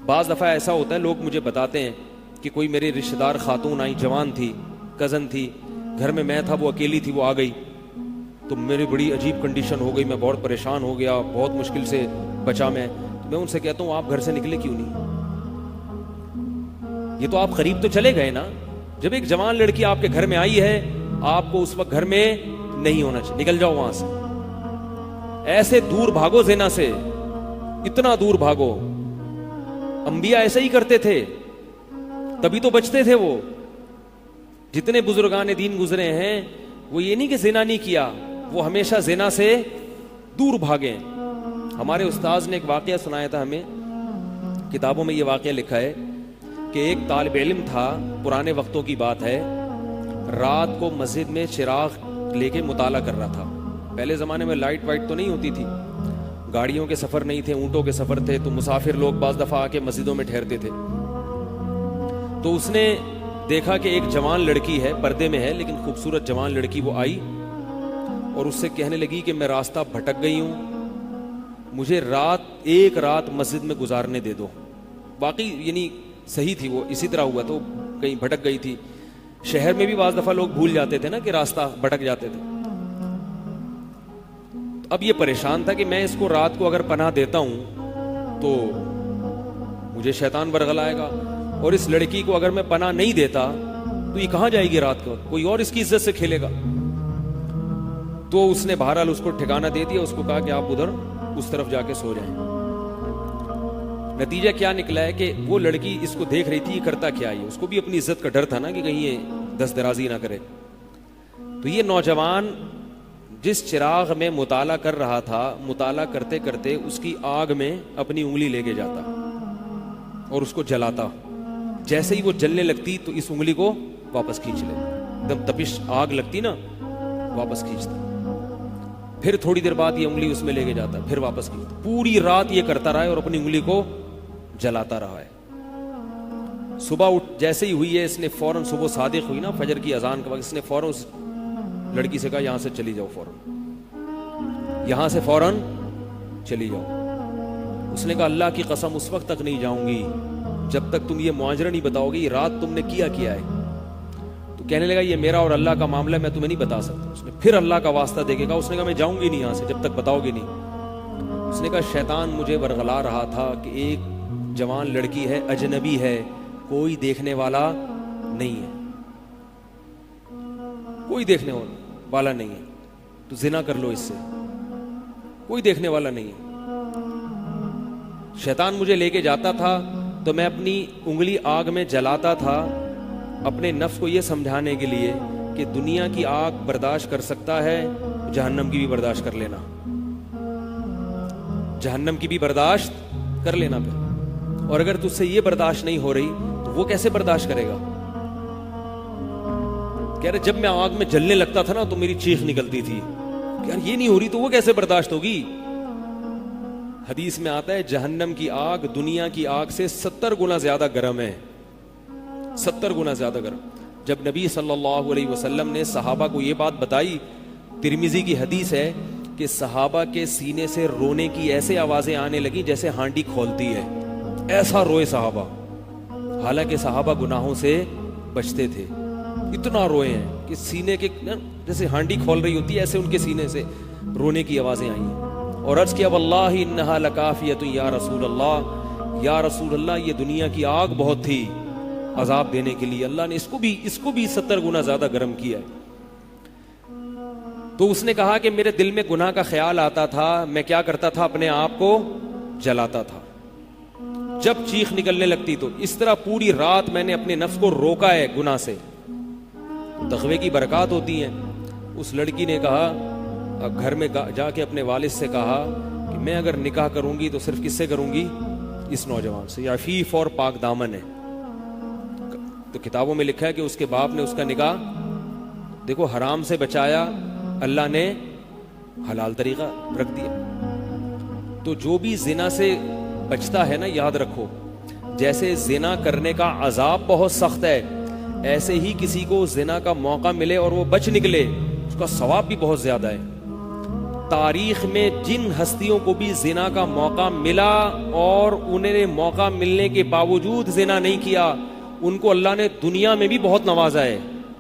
بعض دفعہ ایسا ہوتا ہے، لوگ مجھے بتاتے ہیں کہ کوئی میری رشتہ دار خاتون آئی، جوان تھی، کزن تھی، گھر میں تھا، وہ اکیلی تھی، وہ آ گئی تو میری بڑی عجیب کنڈیشن ہو گئی، میں بہت پریشان ہو گیا، بہت مشکل سے بچا میں ان سے کہتا ہوں آپ گھر سے نکلے کیوں نہیں؟ یہ تو آپ قریب تو چلے گئے نا. جب ایک جوان لڑکی آپ کے گھر میں آئی ہے، آپ کو اس وقت گھر میں نہیں ہونا چاہیے، نکل جاؤ وہاں سے، ایسے دور بھاگو زنا سے، اتنا دور بھاگو. انبیاء ایسے ہی کرتے تھے، تبھی تو بچتے تھے. وہ جتنے بزرگان دین گزرے ہیں وہ یہ نہیں کہ زنا نہیں کیا، وہ ہمیشہ زنا سے دور بھاگے. ہمارے استاذ نے ایک واقعہ سنایا تھا ہمیں، کتابوں میں یہ واقعہ لکھا ہے کہ ایک طالب علم تھا، پرانے وقتوں کی بات ہے، رات کو مسجد میں چراغ لے کے مطالعہ کر رہا تھا. پہلے زمانے میں لائٹ وائٹ تو نہیں ہوتی تھی، گاڑیوں کے سفر نہیں تھے، اونٹوں کے سفر تھے، تو مسافر لوگ بعض دفعہ آ کے مسجدوں میں ٹھہرتے تھے. تو اس نے دیکھا کہ ایک جوان لڑکی ہے، پردے میں ہے لیکن خوبصورت جوان لڑکی، وہ آئی اور اس سے کہنے لگی کہ میں راستہ بھٹک گئی ہوں، مجھے ایک رات مسجد میں گزارنے دے دو. واقعی یعنی صحیح تھی، وہ اسی طرح ہوا تو کہیں بھٹک گئی تھی. شہر میں بھی بعض دفعہ لوگ بھول جاتے تھے نا کہ راستہ بھٹک جاتے تھے. اب یہ پریشان تھا کہ میں اس کو رات کو اگر پناہ دیتا ہوں تو مجھے شیطان برگلائے گا، اور اس لڑکی کو اگر میں پناہ نہیں دیتا تو یہ کہاں جائے گی رات کو، کوئی اور اس کی عزت سے کھیلے گا. تو اس نے بہرحال اس کو ٹھکانہ دے دیا، اس کو کہا کہ آپ ادھر اس طرف جا کے سو جائیں. نتیجہ کیا نکلا ہے کہ وہ لڑکی اس کو دیکھ رہی تھی یہ کرتا کیا ہے، اس کو بھی اپنی عزت کا ڈر تھا نا کہ کہیں یہ دست درازی نہ کرے. تو یہ نوجوان جس چراغ میں مطالعہ کر رہا تھا، مطالعہ کرتے کرتے اس کی آگ میں اپنی انگلی لے کے جاتا اور اس کو جلاتا. جیسے ہی وہ جلنے لگتی تو اس انگلی کو واپس کھینچ لے، ایک دم تپش آگ لگتی نا، واپس کھینچتا. پھر تھوڑی دیر بعد یہ انگلی اس میں لے کے جاتا، پھر واپس کھینچتا. پوری رات یہ کرتا رہا ہے اور اپنی انگلی کو جلاتا رہا ہے. صبح جیسے ہی ہوئی ہے، اس نے فوراً، صبح صادق ہوئی نا فجر کی اذان کے وقت، اس نے فوراً اس لڑکی سے کہا یہاں سے چلی جاؤ، فوراً یہاں سے فوراً چلی جاؤ. اس نے کہا اللہ کی قسم اس وقت تک نہیں جاؤں گی جب تک تم یہ معاجرہ نہیں بتاؤ گی، یہ رات تم نے کیا ہے. تو کہنے لگا یہ میرا اور اللہ کا معاملہ ہے، میں تمہیں نہیں بتا سکتا. اس نے پھر اللہ کا واسطہ دے کے کہا، اس نے کہا میں جاؤں گی نہیں یہاں سے جب تک بتاؤ گی نہیں. اس نے کہا شیطان مجھے برگلا رہا تھا کہ ایک جوان لڑکی ہے، اجنبی ہے، کوئی دیکھنے والا نہیں ہے، کوئی دیکھنے والا نہیں ہے، تو زنا کر لو اس سے، کوئی دیکھنے والا نہیں ہے. شیطان مجھے لے کے جاتا تھا تو میں اپنی انگلی آگ میں جلاتا تھا، اپنے نفس کو یہ سمجھانے کے لیے کہ دنیا کی آگ برداشت کر سکتا ہے، جہنم کی بھی برداشت کر لینا، جہنم کی بھی برداشت کر لینا. پھر اور اگر تجھ سے یہ برداشت نہیں ہو رہی تو وہ کیسے برداشت کرے گا؟ کہہ رہے جب میں آگ میں جلنے لگتا تھا نا تو میری چیخ نکلتی تھی کہ یار یہ نہیں ہو رہی تو وہ کیسے برداشت ہوگی. حدیث میں آتا ہے جہنم کی آگ دنیا کی آگ سے 70 گنا زیادہ گرم ہے، 70 گنا زیادہ گرم. جب نبی صلی اللہ علیہ وسلم نے صحابہ کو یہ بات بتائی، ترمذی کی حدیث ہے کہ صحابہ کے سینے سے رونے کی ایسے آوازیں آنے لگی جیسے ہانڈی کھولتی ہے، ایسا روئے صحابہ. حالانکہ صحابہ گناہوں سے بچتے تھے، اتنا روئے ہیں کہ سینے کے جیسے ہانڈی کھول رہی ہوتی ہے ایسے ان کے سینے سے رونے کی آوازیں آئی ہیں. اور عرض کیا واللہ انہا لکافیۃ یا رسول اللہ، یا رسول اللہ یہ دنیا کی آگ بہت تھی عذاب دینے کے لیے، اللہ نے اس کو بھی 70 گنا زیادہ گرم کیا ہے. تو اس نے کہا کہ میرے دل میں گناہ کا خیال آتا تھا، میں کیا کرتا تھا، اپنے آپ کو جلاتا تھا جب چیخ نکلنے لگتی. تو اس طرح پوری رات میں نے اپنے نفس کو روکا ہے گناہ سے. تقوی کی برکات ہوتی ہیں. اس لڑکی نے کہا، گھر میں جا کے اپنے والد سے کہا کہ میں اگر نکاح کروں گی تو صرف کس سے کروں گی، اس نوجوان سے، عفیف اور پاک دامن ہے. تو کتابوں میں لکھا ہے کہ اس کے باپ نے اس کا نکاح دیکھو حرام سے بچایا، اللہ نے حلال طریقہ رکھ دیا. تو جو بھی زنا سے بچتا ہے نا، یاد رکھو جیسے زنا کرنے کا عذاب بہت سخت ہے، ایسے ہی کسی کو زنا کا موقع ملے اور وہ بچ نکلے اس کا ثواب بھی بہت زیادہ ہے. تاریخ میں جن ہستیوں کو بھی زنا کا موقع ملا اور انہیں موقع ملنے کے باوجود زنا نہیں کیا، ان کو اللہ نے دنیا میں بھی بہت نوازا ہے.